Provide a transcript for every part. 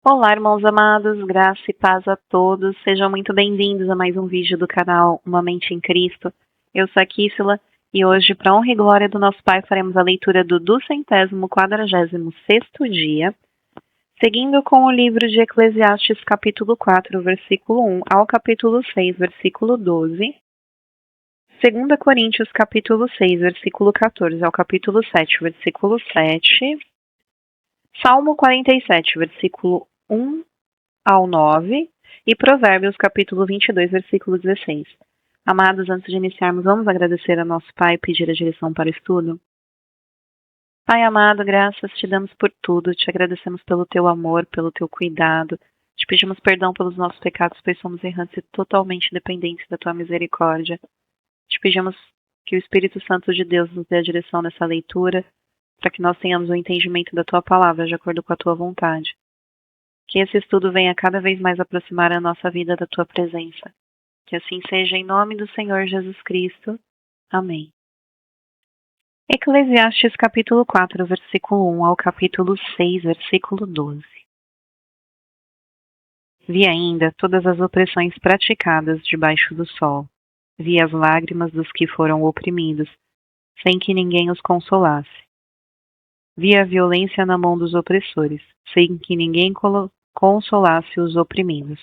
Olá, irmãos amados, graça e paz a todos. Sejam muito bem-vindos a mais um vídeo do canal Uma Mente em Cristo. Eu sou a Kíssila e hoje, para honra e glória do nosso Pai, faremos a leitura do 246º dia, seguindo com o livro de Eclesiastes, capítulo 4, versículo 1 ao capítulo 6, versículo 12. 2 Coríntios, capítulo 6, versículo 14 ao capítulo 7, versículo 7. Salmo 47, versículo 1 ao 9 e Provérbios, capítulo 22, versículo 16. Amados, antes de iniciarmos, vamos agradecer a nosso Pai e pedir a direção para o estudo? Pai amado, graças te damos por tudo, te agradecemos pelo teu amor, pelo teu cuidado, te pedimos perdão pelos nossos pecados, pois somos errantes e totalmente dependentes da tua misericórdia. Te pedimos que o Espírito Santo de Deus nos dê a direção nessa leitura, para que nós tenhamos o entendimento da tua palavra, de acordo com a tua vontade. Que esse estudo venha cada vez mais aproximar a nossa vida da tua presença. Que assim seja, em nome do Senhor Jesus Cristo. Amém. Eclesiastes capítulo 4, versículo 1 ao capítulo 6, versículo 12. Vi ainda todas as opressões praticadas debaixo do sol. Vi as lágrimas dos que foram oprimidos, sem que ninguém os consolasse. Vi a violência na mão dos opressores, sem que ninguém consolasse os oprimidos.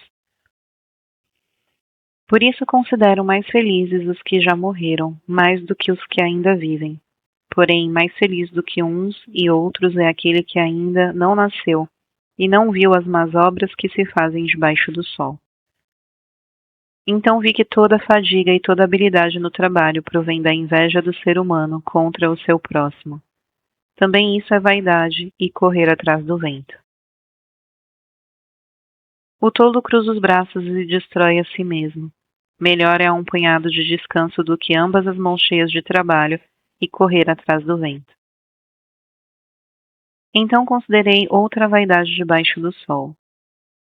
Por isso considero mais felizes os que já morreram, mais do que os que ainda vivem. Porém, mais feliz do que uns e outros é aquele que ainda não nasceu e não viu as más obras que se fazem debaixo do sol. Então vi que toda fadiga e toda habilidade no trabalho provém da inveja do ser humano contra o seu próximo. Também isso é vaidade e correr atrás do vento. O tolo cruza os braços e destrói a si mesmo. Melhor é um punhado de descanso do que ambas as mãos cheias de trabalho e correr atrás do vento. Então considerei outra vaidade debaixo do sol.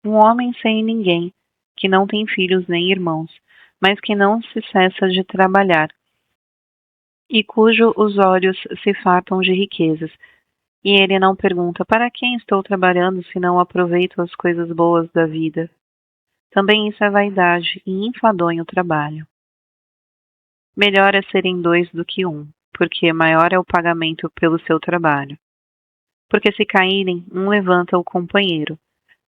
Um homem sem ninguém, que não tem filhos nem irmãos, mas que não se cessa de trabalhar, e cujo os olhos se fartam de riquezas, e ele não pergunta: para quem estou trabalhando se não aproveito as coisas boas da vida? Também isso é vaidade e enfadonho o trabalho. Melhor é serem dois do que um, porque maior é o pagamento pelo seu trabalho. Porque se caírem, um levanta o companheiro,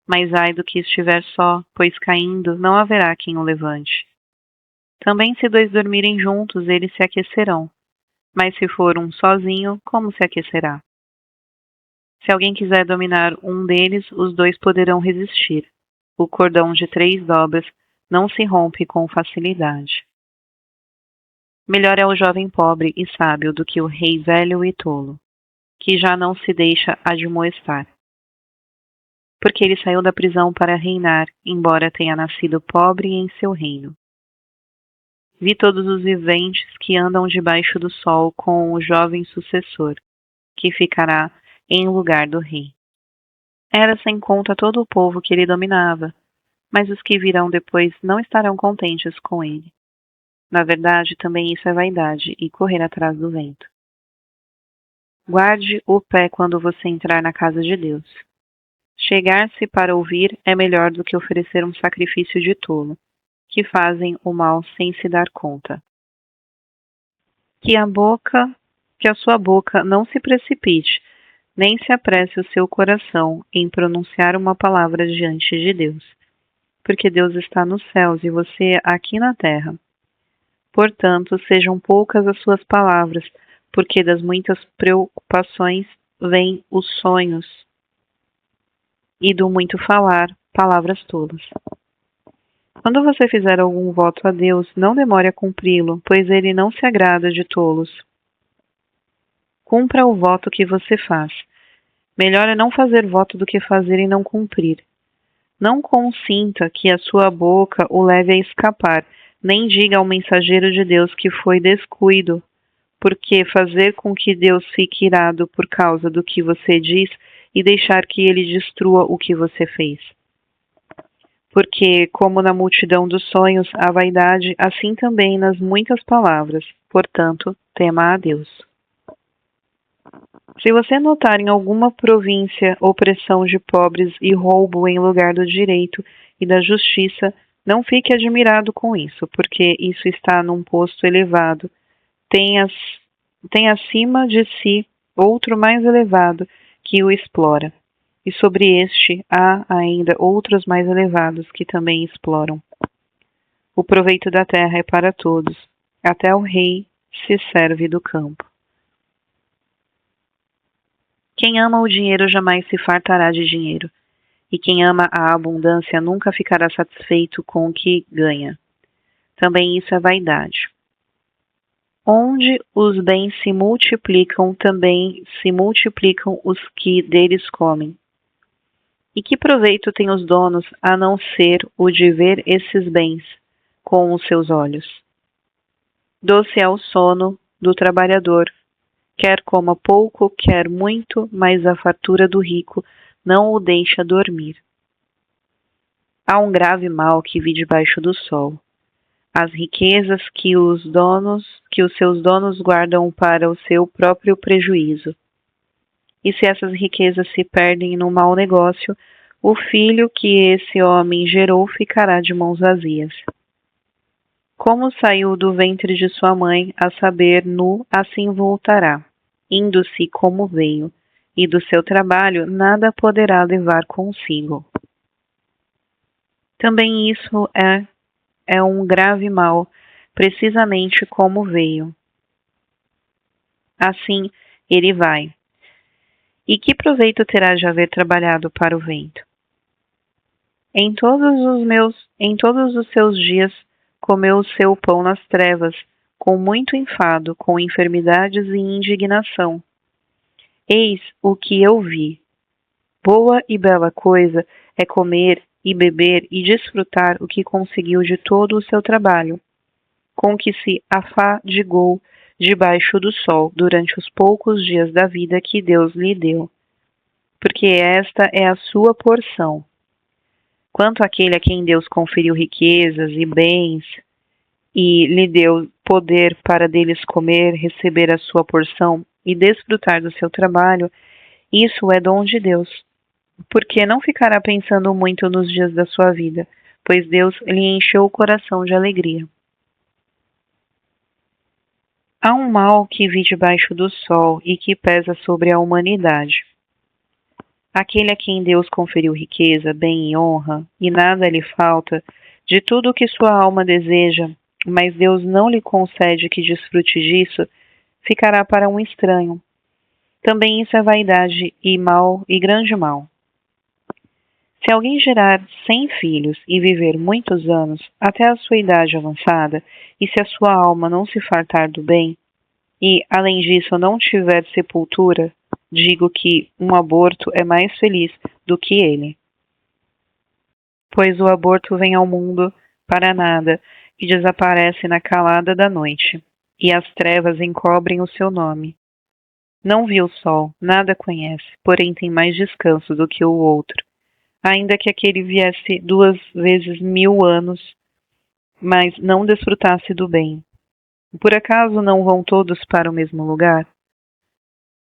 mas ai do que estiver só, pois caindo não haverá quem o levante. Também se dois dormirem juntos, eles se aquecerão, mas se for um sozinho, como se aquecerá? Se alguém quiser dominar um deles, os dois poderão resistir. O cordão de 3 dobras não se rompe com facilidade. Melhor é o jovem pobre e sábio do que o rei velho e tolo, que já não se deixa admoestar. Porque ele saiu da prisão para reinar, embora tenha nascido pobre em seu reino. Vi todos os viventes que andam debaixo do sol com o jovem sucessor, que ficará em lugar do rei. Era sem conta todo o povo que ele dominava, mas os que virão depois não estarão contentes com ele. Na verdade, também isso é vaidade e correr atrás do vento. Guarde o pé quando você entrar na casa de Deus. Chegar-se para ouvir é melhor do que oferecer um sacrifício de tolo, que fazem o mal sem se dar conta. Que a sua boca não se precipite, nem se apresse o seu coração em pronunciar uma palavra diante de Deus, porque Deus está nos céus e você aqui na terra. Portanto, sejam poucas as suas palavras, porque das muitas preocupações vêm os sonhos, e do muito falar, palavras tolas. Quando você fizer algum voto a Deus, não demore a cumpri-lo, pois ele não se agrada de tolos. Cumpra o voto que você faz. Melhor é não fazer voto do que fazer e não cumprir. Não consinta que a sua boca o leve a escapar, nem diga ao mensageiro de Deus que foi descuido, porque fazer com que Deus fique irado por causa do que você diz e deixar que ele destrua o que você fez. Porque, como na multidão dos sonhos há vaidade, assim também nas muitas palavras. Portanto, tema a Deus. Se você notar em alguma província opressão de pobres e roubo em lugar do direito e da justiça, não fique admirado com isso, porque isso está num posto elevado. Tem acima de si outro mais elevado que o explora, e sobre este há ainda outros mais elevados que também exploram. O proveito da terra é para todos, até o rei se serve do campo. Quem ama o dinheiro jamais se fartará de dinheiro, e quem ama a abundância nunca ficará satisfeito com o que ganha. Também isso é vaidade. Onde os bens se multiplicam, também se multiplicam os que deles comem. E que proveito têm os donos a não ser o de ver esses bens com os seus olhos? Doce é o sono do trabalhador, quer coma pouco, quer muito, mas a fartura do rico não o deixa dormir. Há um grave mal que vi debaixo do sol. As riquezas que os seus donos guardam para o seu próprio prejuízo. E se essas riquezas se perdem num mau negócio, o filho que esse homem gerou ficará de mãos vazias. Como saiu do ventre de sua mãe, a saber, nu, assim voltará, indo-se como veio, e do seu trabalho nada poderá levar consigo. Também isso é um grave mal, precisamente como veio. Assim ele vai. E que proveito terá de haver trabalhado para o vento? Em todos os seus dias comeu o seu pão nas trevas, com muito enfado, com enfermidades e indignação. Eis o que eu vi. Boa e bela coisa é comer e beber e desfrutar o que conseguiu de todo o seu trabalho, com que se afadigou debaixo do sol durante os poucos dias da vida que Deus lhe deu, porque esta é a sua porção. Quanto àquele a quem Deus conferiu riquezas e bens e lhe deu poder para deles comer, receber a sua porção e desfrutar do seu trabalho, isso é dom de Deus. Porque não ficará pensando muito nos dias da sua vida, pois Deus lhe encheu o coração de alegria. Há um mal que vi debaixo do sol e que pesa sobre a humanidade. Aquele a quem Deus conferiu riqueza, bem e honra, e nada lhe falta, de tudo o que sua alma deseja, mas Deus não lhe concede que desfrute disso, ficará para um estranho. Também isso é vaidade e mal e grande mal. Se alguém gerar 100 filhos e viver muitos anos, até a sua idade avançada, e se a sua alma não se fartar do bem, e, além disso, não tiver sepultura, digo que um aborto é mais feliz do que ele. Pois o aborto vem ao mundo para nada e desaparece na calada da noite, e as trevas encobrem o seu nome. Não viu o sol, nada conhece, porém tem mais descanso do que o outro. Ainda que aquele viesse 2 vezes 1000 anos, mas não desfrutasse do bem. Por acaso não vão todos para o mesmo lugar?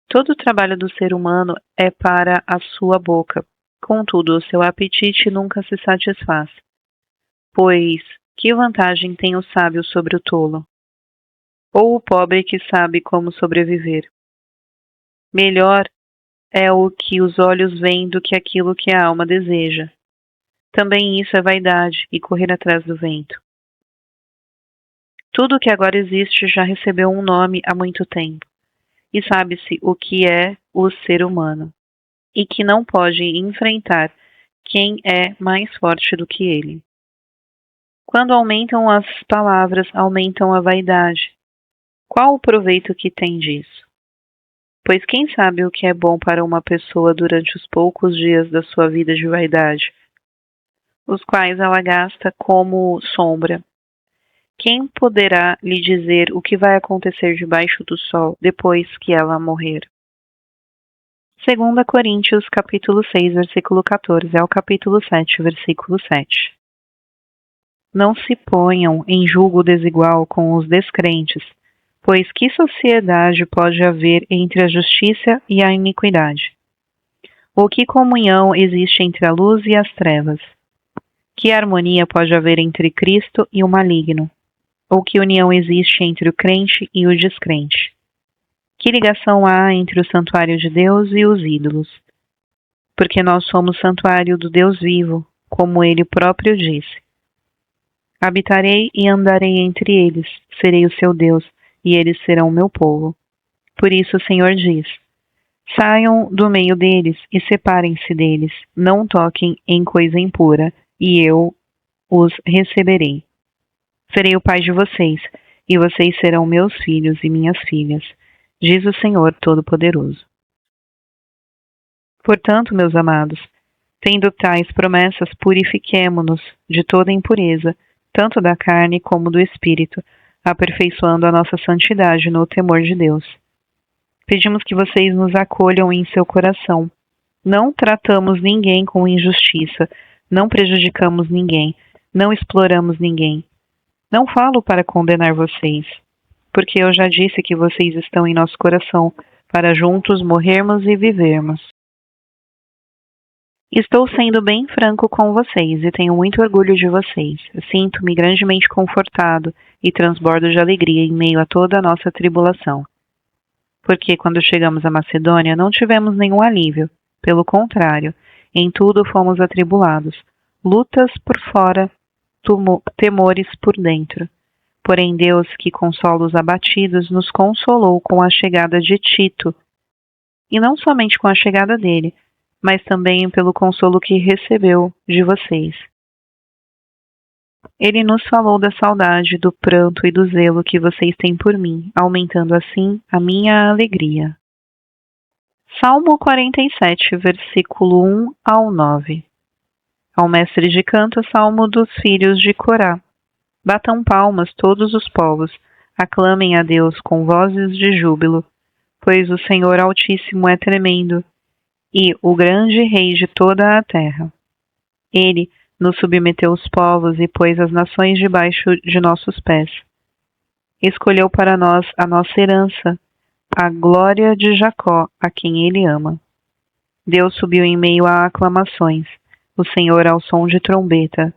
Todo o trabalho do ser humano é para a sua boca, contudo o seu apetite nunca se satisfaz. Pois, que vantagem tem o sábio sobre o tolo? Ou o pobre que sabe como sobreviver? Melhor é o que os olhos veem do que aquilo que a alma deseja. Também isso é vaidade e correr atrás do vento. Tudo o que agora existe já recebeu um nome há muito tempo, e sabe-se o que é o ser humano, e que não pode enfrentar quem é mais forte do que ele. Quando aumentam as palavras, aumentam a vaidade. Qual o proveito que tem disso? Pois quem sabe o que é bom para uma pessoa durante os poucos dias da sua vida de vaidade, os quais ela gasta como sombra? Quem poderá lhe dizer o que vai acontecer debaixo do sol depois que ela morrer? 2 Coríntios, capítulo 6, versículo 14, ao capítulo 7, versículo 7. Não se ponham em julgo desigual com os descrentes, Pois que sociedade pode haver entre a justiça e a iniquidade? Ou que comunhão existe entre a luz e as trevas? Que harmonia pode haver entre Cristo e o maligno? Ou que união existe entre o crente e o descrente? Que ligação há entre o santuário de Deus e os ídolos? Porque nós somos santuário do Deus vivo, como ele próprio disse. Habitarei e andarei entre eles, serei o seu Deus, e eles serão o meu povo. Por isso o Senhor diz: saiam do meio deles e separem-se deles, não toquem em coisa impura, e eu os receberei. Serei o pai de vocês, e vocês serão meus filhos e minhas filhas, diz o Senhor Todo-Poderoso. Portanto, meus amados, tendo tais promessas, purifiquemo-nos de toda impureza, tanto da carne como do espírito, aperfeiçoando a nossa santidade no temor de Deus. Pedimos que vocês nos acolham em seu coração. Não tratamos ninguém com injustiça, não prejudicamos ninguém, não exploramos ninguém. Não falo para condenar vocês, porque eu já disse que vocês estão em nosso coração, para juntos morrermos e vivermos. Estou sendo bem franco com vocês e tenho muito orgulho de vocês. Sinto-me grandemente confortado e transbordo de alegria em meio a toda a nossa tribulação. Porque quando chegamos à Macedônia não tivemos nenhum alívio. Pelo contrário, em tudo fomos atribulados, lutas por fora, temores por dentro. Porém Deus, que consola os abatidos, nos consolou com a chegada de Tito. E não somente com a chegada dele, mas também pelo consolo que recebeu de vocês. Ele nos falou da saudade, do pranto e do zelo que vocês têm por mim, aumentando assim a minha alegria. Salmo 47, versículo 1 ao 9. Ao mestre de canto, salmo dos filhos de Corá. Batam palmas todos os povos, aclamem a Deus com vozes de júbilo, pois o Senhor Altíssimo é tremendo, e o grande Rei de toda a terra. Ele nos submeteu os povos e pôs as nações debaixo de nossos pés. Escolheu para nós a nossa herança, a glória de Jacó, a quem ele ama. Deus subiu em meio a aclamações, o Senhor ao som de trombeta.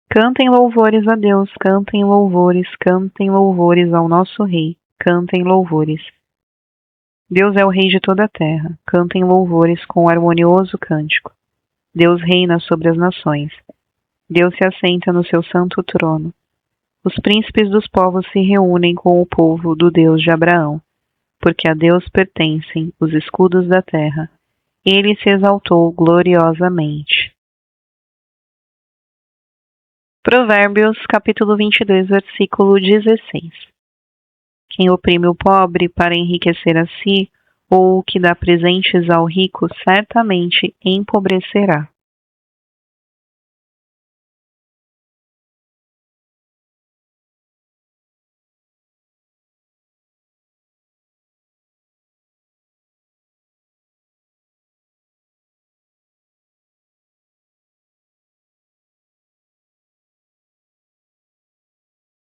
Cantem louvores a Deus, cantem louvores ao nosso Rei, cantem louvores. Deus é o Rei de toda a terra, cantem louvores com harmonioso cântico. Deus reina sobre as nações. Deus se assenta no seu santo trono. Os príncipes dos povos se reúnem com o povo do Deus de Abraão, porque a Deus pertencem os escudos da terra. Ele se exaltou gloriosamente. Provérbios, capítulo 22, versículo 16. Quem oprime o pobre para enriquecer a si, ou o que dá presentes ao rico, certamente empobrecerá.